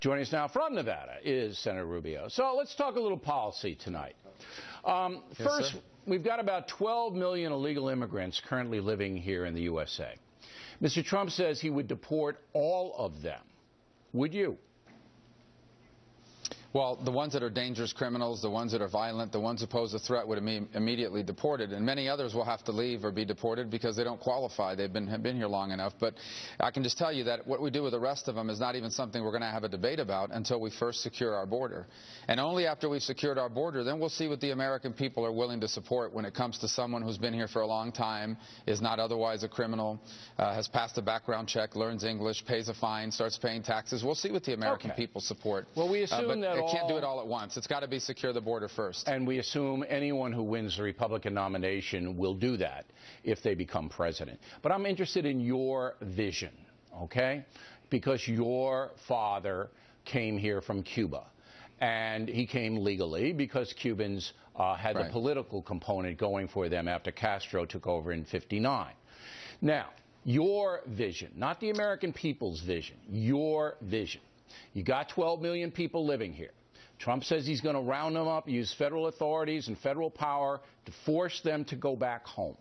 Joining us now from Nevada is Senator Rubio. So let's talk a little policy tonight. First, we've got about 12 million illegal immigrants currently living here in the USA. Mr. Trump says he would deport all of them. Would you? Well, the ones that are dangerous criminals, the ones that are violent, the ones who pose a threat would be immediately deported, and many others will have to leave or be deported because they don't qualify. They've been here long enough. But I can just tell you that what we do with the rest of them is not even something we're going to have a debate about until we first secure our border. And only after we've secured our border, then we'll see what the American people are willing to support when it comes to someone who's been here for a long time, is not otherwise a criminal, has passed a background check, learns English, pays a fine, starts paying taxes. We'll see what the American people support. Well, we assume that it can't do it all at once. It's got to be secure the border first. And we assume anyone who wins the Republican nomination will do that if they become president. But I'm interested in your vision, okay? Because your father came here from Cuba, and he came legally because Cubans had the political component going for them after Castro took over in '59. Now, your vision, not the American people's vision, your vision. You got 12 million people living here. Trump says he's going to round them up, use federal authorities and federal power to force them to go back home.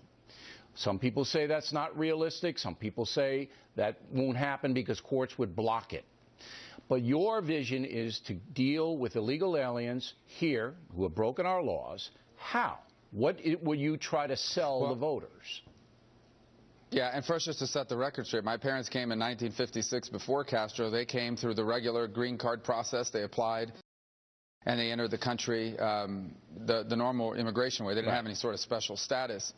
Some people say that's not realistic. Some people say that won't happen because courts would block it. But your vision is to deal with illegal aliens here who have broken our laws. How? What will you try to sell the voters? Yeah, and first, just to set the record straight, my parents came in 1956 before Castro. They came through the regular green card process. They applied, and they entered the country the normal immigration way. They didn't have any sort of special status.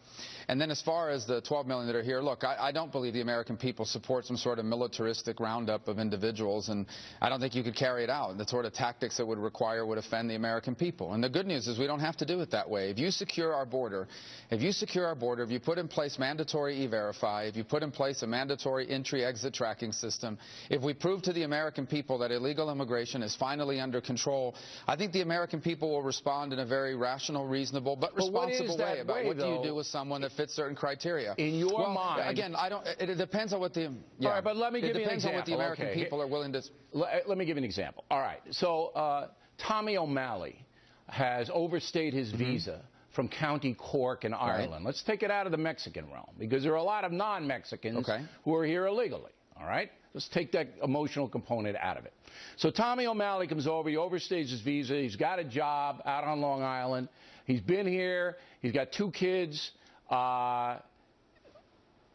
And then as far as the 12 million that are here, look, I don't believe the American people support some sort of militaristic roundup of individuals, and I don't think you could carry it out. The sort of tactics it would require would offend the American people. And the good news is we don't have to do it that way. If you secure our border, if you put in place mandatory E-Verify, if you put in place a mandatory entry-exit tracking system, if we prove to the American people that illegal immigration is finally under control, I think the American people will respond in a very rational, reasonable, but responsible way about what do you do with someone that fits certain criteria. In your mind, again, it depends on what the all right, but let me give you an example. It depends on what the American people are willing to. Let me give you an example. All right, so Tommy O'Malley has overstayed his visa from County Cork in Ireland. Let's take it out of the Mexican realm because there are a lot of non-Mexicans who are here illegally. All right, let's take that emotional component out of it. So Tommy O'Malley comes over, he overstays his visa, he's got a job out on Long Island, he's been here, he's got 2 kids. You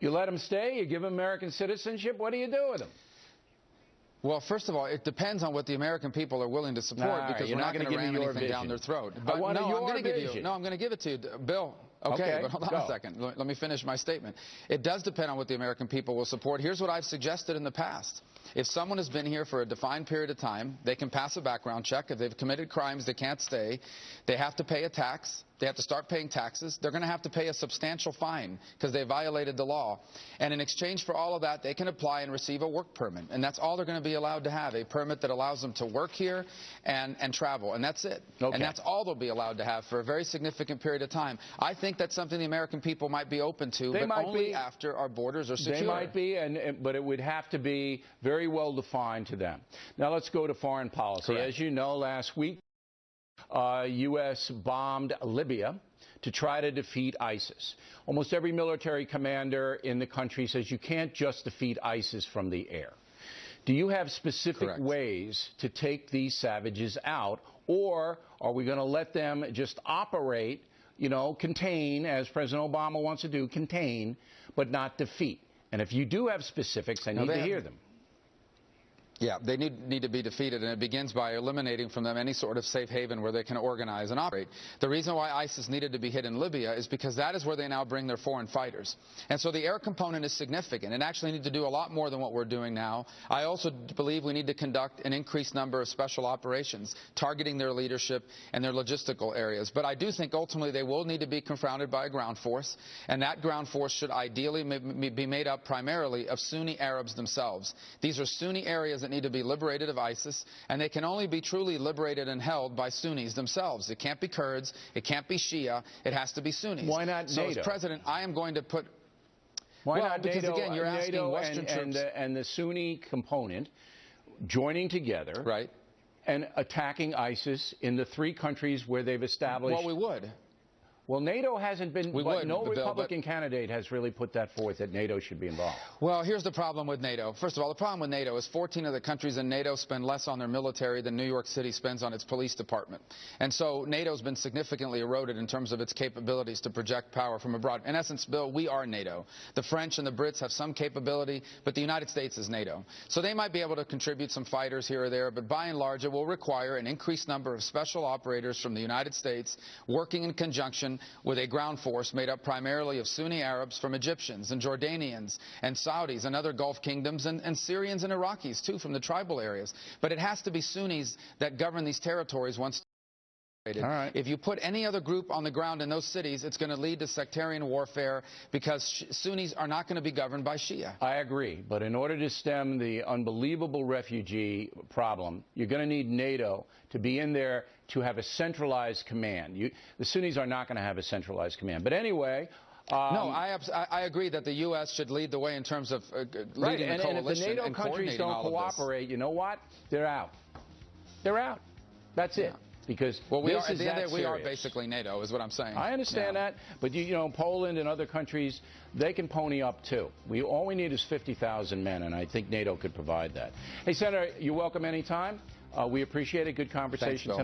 let him stay, you give him American citizenship, what do you do with him? Well, first of all, it depends on what the American people are willing to support, because we're not going to ram anything down their throat. But I'm going to give it to you, Bill. Okay, but hold on a second. Let me finish my statement. It does depend on what the American people will support. Here's what I've suggested in the past. If someone has been here for a defined period of time, they can pass a background check. If they've committed crimes, they can't stay. They have to pay a tax. They have to start paying taxes. They're going to have to pay a substantial fine because they violated the law. And in exchange for all of that, they can apply and receive a work permit. And that's all they're going to be allowed to have, a permit that allows them to work here and travel. And that's it. And that's all they'll be allowed to have for a very significant period of time. I think that's something the American people might be open to, but only after our borders are secure. They might be, but it would have to be very well defined to them. Now let's go to foreign policy. As you know, last week, U.S. bombed Libya to try to defeat ISIS. Almost every military commander in the country says you can't just defeat ISIS from the air. Do you have specific ways to take these savages out, or are we going to let them just operate, contain, as President Obama wants to do, contain, but not defeat? And if you do have specifics, I need to hear them. Yeah, they need to be defeated, and it begins by eliminating from them any sort of safe haven where they can organize and operate. The reason why ISIS needed to be hit in Libya is because that is where they now bring their foreign fighters. And so the air component is significant and actually need to do a lot more than what we're doing now. I also believe we need to conduct an increased number of special operations, targeting their leadership and their logistical areas. But I do think ultimately they will need to be confronted by a ground force, and that ground force should ideally be made up primarily of Sunni Arabs themselves. These are Sunni areas that need to be liberated of ISIS, and they can only be truly liberated and held by Sunnis themselves. It can't be Kurds, it can't be Shia, it has to be Sunnis. Why not NATO? So as president, I am going to put... Why not because NATO, again, you're asking NATO Western troops... and the Sunni component, joining together Right. and attacking ISIS in the 3 countries where they've established. Well, we would. Well, NATO hasn't been, We but would, no Bill, Republican candidate has really put that forth, that NATO should be involved. Well, here's the problem with NATO. First of all, the problem with NATO is 14 of the countries in NATO spend less on their military than New York City spends on its police department. And so NATO's been significantly eroded in terms of its capabilities to project power from abroad. In essence, Bill, we are NATO. The French and the Brits have some capability, but the United States is NATO. So they might be able to contribute some fighters here or there, but by and large, it will require an increased number of special operators from the United States working in conjunction with a ground force made up primarily of Sunni Arabs from Egyptians and Jordanians and Saudis and other Gulf kingdoms and Syrians and Iraqis, too, from the tribal areas. But it has to be Sunnis that govern these territories once. All right. If you put any other group on the ground in those cities, it's going to lead to sectarian warfare because Sunnis are not going to be governed by Shia. I agree, but in order to stem the unbelievable refugee problem, you're going to need NATO to be in there to have a centralized command. The Sunnis are not going to have a centralized command. But anyway... no, I agree that the U.S. should lead the way in terms of leading the coalition. And if the NATO countries don't cooperate, you know what? They're out. They're out. That's it. Because well, we are basically NATO, is what I'm saying. I understand that, but you know, Poland and other countries, they can pony up too. All we need is 50,000 men, and I think NATO could provide that. Hey, Senator, you're welcome anytime. We appreciate it. Good conversation tonight.